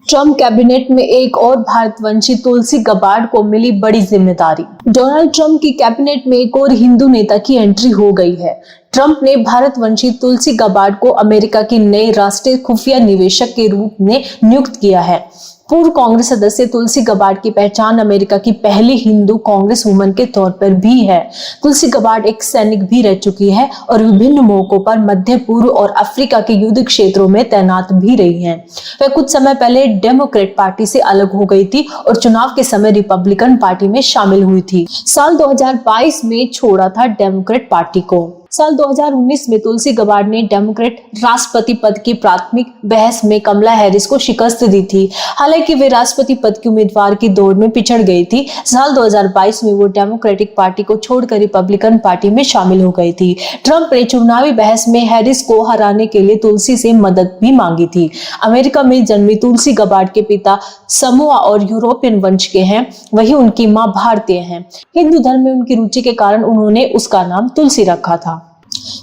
Trump cabinet में एक और भारतवंशी तुलसी गबार्ड को मिली बड़ी जिम्मेदारी। डोनाल्ड ट्रम्प की कैबिनेट में एक और हिंदू नेता की एंट्री हो गई है। ट्रम्प ने भारतवंशी तुलसी गबार्ड को अमेरिका की नई राष्ट्रीय खुफिया निवेशक के रूप में नियुक्त किया है। पूर्व कांग्रेस सदस्य तुलसी गबार्ड की पहचान अमेरिका की पहली हिंदू कांग्रेस वुमन के तौर पर भी है। तुलसी गबार्ड एक सैनिक भी रह चुकी है और विभिन्न मौकों पर मध्य पूर्व और अफ्रीका के युद्ध क्षेत्रों में तैनात भी रही हैं। वह कुछ समय पहले डेमोक्रेट पार्टी से अलग हो गई थी और चुनाव के समय रिपब्लिकन पार्टी में शामिल हुई थी। साल 2022 में छोड़ा था डेमोक्रेट पार्टी को। साल 2019 में तुलसी गबार्ड ने डेमोक्रेट राष्ट्रपति पद की प्राथमिक बहस में कमला हैरिस को शिकस्त दी थी। हालांकि वे राष्ट्रपति पद की उम्मीदवार की दौड़ में पिछड़ गई थी। साल 2022 में वो डेमोक्रेटिक पार्टी को छोड़कर रिपब्लिकन पार्टी में शामिल हो गई थी। ट्रंप ने चुनावी बहस में हैरिस को हराने के लिए तुलसी से मदद भी मांगी थी। अमेरिका में जन्मी तुलसी गबार्ड के पिता समोआ और यूरोपियन वंश के हैं, वहीं उनकी मां भारतीय हैं। हिंदू धर्म में उनकी रुचि के कारण उन्होंने उसका नाम तुलसी रखा था।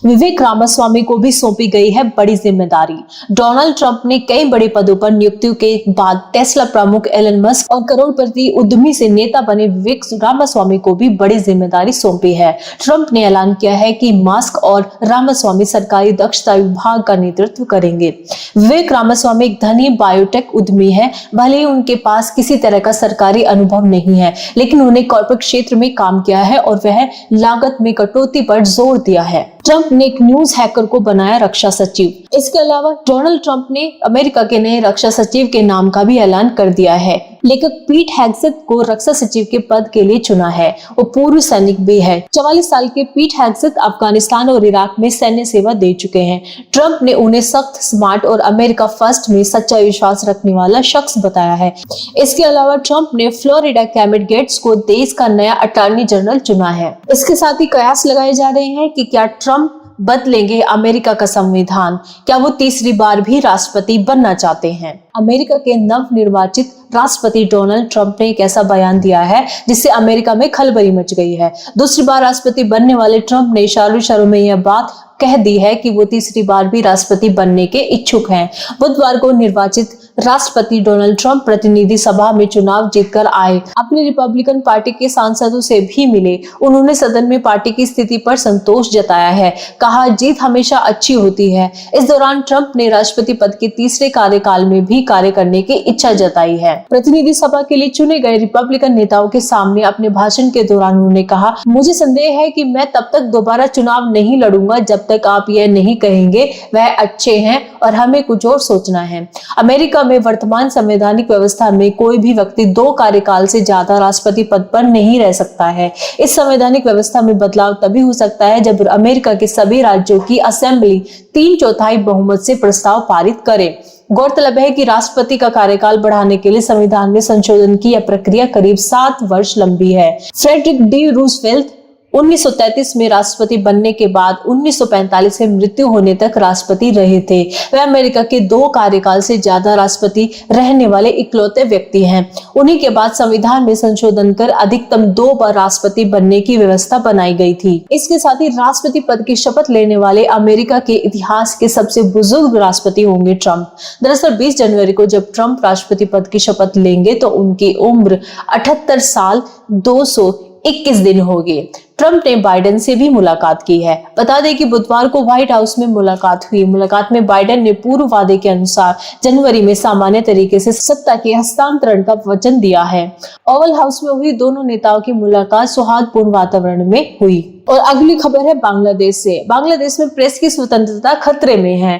विवेक रामास्वामी को भी सौंपी गई है बड़ी जिम्मेदारी। डोनाल्ड ट्रंप ने कई बड़े पदों पर नियुक्तियों के बाद टेस्ला प्रमुख एलन मस्क और करोड़पति उद्यमी से नेता बने विवेक रामास्वामी को भी बड़ी जिम्मेदारी सौंपी है। ट्रंप ने ऐलान किया है कि मस्क और रामास्वामी सरकारी दक्षता विभाग का नेतृत्व करेंगे। विवेक रामास्वामी एक धनी बायोटेक उद्यमी है। भले ही उनके पास किसी तरह का सरकारी अनुभव नहीं है, लेकिन उन्होंने कॉर्पोरेट क्षेत्र में काम किया है और वह लागत में कटौती पर जोर दिया है। ट्रंप ने एक न्यूज हैकर को बनाया रक्षा सचिव। इसके अलावा डोनाल्ड ट्रंप ने अमेरिका के नए रक्षा सचिव के नाम का भी ऐलान कर दिया है। लेखक पीट हेग्सेथ को रक्षा सचिव के पद के लिए चुना है। वो पूर्व सैनिक भी है। 44 साल के पीट हेग्सेथ अफगानिस्तान और इराक में सैन्य सेवा दे चुके हैं। ट्रंप ने उन्हें सख्त, स्मार्ट और अमेरिका फर्स्ट में सच्चा विश्वास रखने वाला शख्स बताया है। इसके अलावा ट्रंप ने फ्लोरिडा कैमिट गेट्स को देश का नया अटॉर्नी जनरल चुना है। इसके साथ ही कयास लगाए जा रहे हैं कि क्या ट्रंप बदलेंगे अमेरिका का संविधान। क्या वो तीसरी बार भी राष्ट्रपति बनना चाहते हैं। अमेरिका के नवनिर्वाचित राष्ट्रपति डोनाल्ड ट्रंप ने एक ऐसा बयान दिया है जिससे अमेरिका में खलबली मच गई है। दूसरी बार राष्ट्रपति बनने वाले ट्रंप ने इशारों में यह बात कह दी है कि वो तीसरी बार भी राष्ट्रपति बनने के इच्छुक हैं। बुधवार को निर्वाचित राष्ट्रपति डोनाल्ड ट्रंप प्रतिनिधि सभा में चुनाव जीतकर आए। अपने रिपब्लिकन पार्टी के सांसदों से भी मिले। उन्होंने सदन में पार्टी की स्थिति पर संतोष जताया है। कहा, जीत हमेशा अच्छी होती है। इस दौरान ट्रंप ने राष्ट्रपति पद के तीसरे कार्यकाल में भी कार्य करने की इच्छा जताई है। प्रतिनिधि सभा के लिए चुने गए रिपब्लिकन नेताओं के सामने अपने भाषण के दौरान उन्होंने कहा, मुझे संदेह है कि मैं तब तक दोबारा चुनाव नहीं लड़ूंगा जब तक आप यह नहीं कहेंगे वह अच्छे हैं और हमें कुछ और सोचना है। अमेरिका में वर्तमान संवैधानिक व्यवस्था में कोई भी व्यक्ति 2 कार्यकाल से ज्यादा राष्ट्रपति पद पर नहीं रह सकता है। इस संवैधानिक व्यवस्था में बदलाव तभी हो सकता है जब अमेरिका के सभी राज्यों की असेंबली 3/4 बहुमत से प्रस्ताव पारित करे। गौरतलब है कि राष्ट्रपति का कार्यकाल बढ़ाने के लिए संविधान में संशोधन की यह प्रक्रिया करीब 7 वर्ष लंबी है। फ्रेडरिक डी रूजवेल्ट 1933 में राष्ट्रपति बनने के बाद 1945 में मृत्यु होने तक राष्ट्रपति रहे थे। वे अमेरिका के 2 कार्यकाल से ज्यादा राष्ट्रपति रहने वाले इकलौते व्यक्ति हैं। उन्हीं के बाद संविधान में संशोधन कर अधिकतम 2 बार राष्ट्रपति बनने की व्यवस्था बनाई गई थी। इसके साथ ही राष्ट्रपति पद की शपथ लेने वाले अमेरिका के इतिहास के सबसे बुजुर्ग राष्ट्रपति होंगे ट्रंप। दरअसल 20 जनवरी को जब ट्रंप राष्ट्रपति पद की शपथ लेंगे तो उनकी उम्र 78 साल 221 दिन होगी। ट्रंप ने बाइडेन से भी मुलाकात की है। बता दें कि बुधवार को व्हाइट हाउस में मुलाकात हुई। मुलाकात में बाइडेन ने पूर्व वादे के अनुसार जनवरी में सामान्य तरीके से सत्ता के हस्तांतरण का वचन दिया है। ओवल हाउस में हुई दोनों नेताओं की मुलाकात सौहार्दपूर्ण वातावरण में हुई। और अगली खबर है बांग्लादेश से। बांग्लादेश में प्रेस की स्वतंत्रता खतरे में है।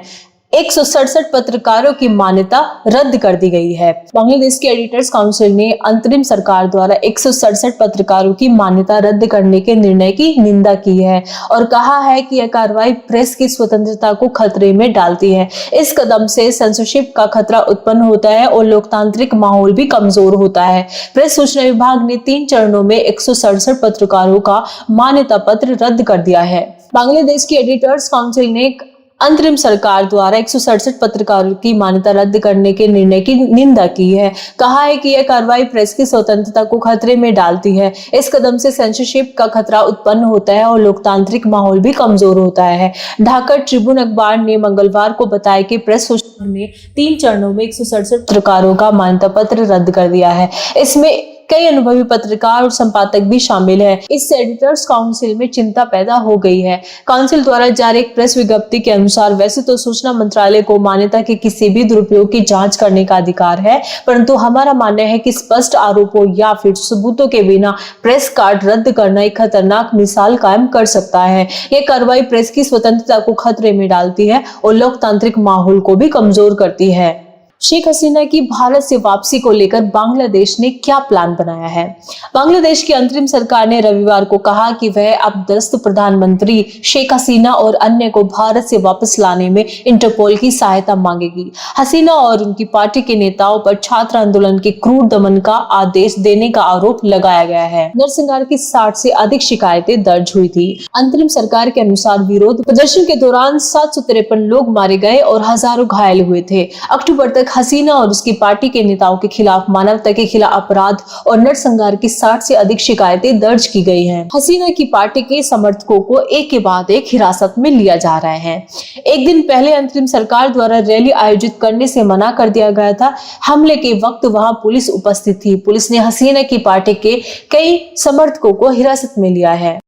167 पत्रकारों की मान्यता रद्द कर दी गई है। बांग्लादेश के एडिटर्स काउंसिल ने अंतरिम सरकार द्वारा 167 पत्रकारों की मान्यता रद्द करने के निर्णय की निंदा की है और कहा है कि यह कार्रवाई प्रेस की स्वतंत्रता को खतरे में डालती है। इस कदम से सेंसरशिप का खतरा उत्पन्न होता है और लोकतांत्रिक माहौल भी कमजोर होता है। प्रेस सूचना विभाग ने 3 चरणों में 167 पत्रकारों का मान्यता पत्र रद्द कर दिया है। बांग्लादेश की एडिटर्स काउंसिल ने अंतरिम सरकार द्वारा 167 पत्रकारों की मान्यता रद्द करने के निर्णय की निंदा की है। कहा है कि यह कार्रवाई प्रेस की स्वतंत्रता को खतरे में डालती है। इस कदम से सेंसरशिप का खतरा उत्पन्न होता है और लोकतांत्रिक माहौल भी कमजोर होता है। ढाका ट्रिब्यून अखबार ने मंगलवार को बताया कि प्रेस सोसाइटी ने 3 चरणों में 167 पत्रकारों का मान्यता पत्र रद्द कर दिया है। इसमें कई अनुभवी पत्रकार और संपादक भी शामिल हैं। इससे एडिटर्स काउंसिल में चिंता पैदा हो गई है। काउंसिल द्वारा जारी एक प्रेस विज्ञप्ति के अनुसार वैसे तो सूचना मंत्रालय को मान्यता के किसी भी दुरुपयोग की जांच करने का अधिकार है, परंतु हमारा मानना है कि स्पष्ट आरोपों या फिर सबूतों के बिना प्रेस कार्ड रद्द करना एक खतरनाक मिसाल कायम कर सकता है। यह कार्रवाई प्रेस की स्वतंत्रता को खतरे में डालती है और लोकतांत्रिक माहौल को भी कमजोर करती है। शेख हसीना की भारत से वापसी को लेकर बांग्लादेश ने क्या प्लान बनाया है? बांग्लादेश की अंतरिम सरकार ने रविवार को कहा कि वह अब दस्त प्रधानमंत्री शेख हसीना और अन्य को भारत से वापस लाने में इंटरपोल की सहायता मांगेगी। हसीना और उनकी पार्टी के नेताओं पर छात्र आंदोलन के क्रूर दमन का आदेश देने का आरोप लगाया गया है। नरसंहार की 60 से अधिक शिकायतें दर्ज हुई थी। अंतरिम सरकार के अनुसार विरोध प्रदर्शन के दौरान 753 लोग मारे गए और हजारों घायल हुए थे। अक्टूबर तक हसीना और उसकी पार्टी के नेताओं के खिलाफ मानवता के खिलाफ अपराध और नरसंहार की 60 से अधिक शिकायतें दर्ज की गई हैं। हसीना की पार्टी के समर्थकों को एक के बाद एक हिरासत में लिया जा रहा है। एक दिन पहले अंतरिम सरकार द्वारा रैली आयोजित करने से मना कर दिया गया था। हमले के वक्त वहां पुलिस उपस्थित थी। पुलिस ने हसीना की पार्टी के कई समर्थकों को हिरासत में लिया है।